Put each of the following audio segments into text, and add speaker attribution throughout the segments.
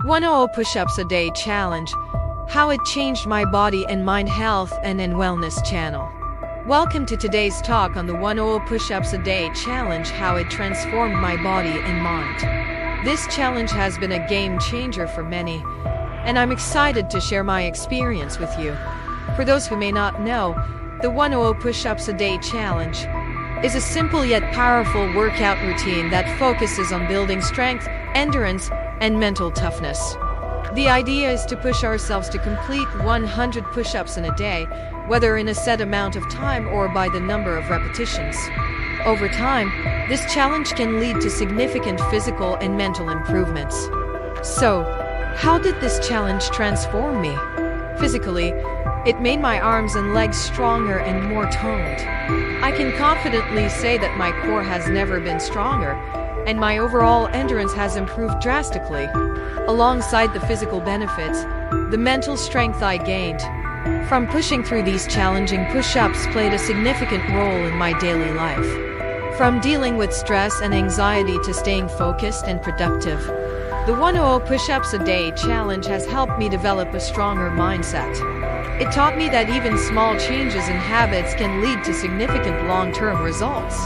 Speaker 1: 100 push-ups a day challenge, how it changed my body and mind health and wellness channel. Welcome to today's talk on the 100 push-ups a day challenge, how it transformed my body and mind. This challenge has been a game changer for many, and I'm excited to share my experience with you. For those who may not know, the 100 push-ups a day challenge is a simple yet powerful workout routine that focuses on building strength, endurance, and mental toughness. The idea is to push ourselves to complete 100 push-ups in a day, whether in a set amount of time or by the number of repetitions. Over time, this challenge can lead to significant physical and mental improvements. So, how did this challenge transform me? Physically, it made my arms and legs stronger and more toned. I can confidently say that my core has never been stronger, and my overall endurance has improved drastically. Alongside the physical benefits, the mental strength I gained from pushing through these challenging push-ups played a significant role in my daily life. From dealing with stress and anxiety to staying focused and productive, the 100 push-ups a day challenge has helped me develop a stronger mindset. It taught me that even small changes in habits can lead to significant long-term results.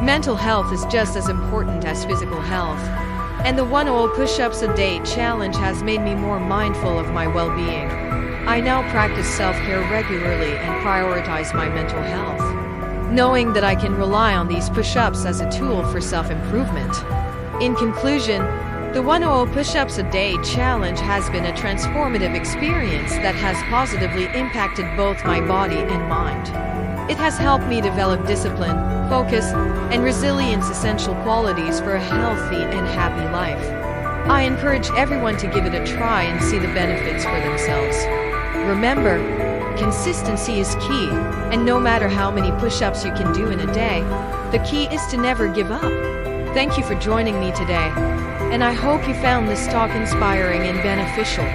Speaker 1: Mental health is just as important as physical health, and the 100 push-ups a day challenge has made me more mindful of my well-being. I now practice self-care regularly and prioritize my mental health, knowing that I can rely on these push-ups as a tool for self-improvement. In conclusion, the 100 push-ups a day challenge has been a transformative experience that has positively impacted both my body and mind. It has helped me develop discipline, focus, and resilience, essential qualities for a healthy and happy life. I encourage everyone to give it a try and see the benefits for themselves. Remember, consistency is key, and no matter how many push-ups you can do in a day, the key is to never give up. Thank you for joining me today, and I hope you found this talk inspiring and beneficial.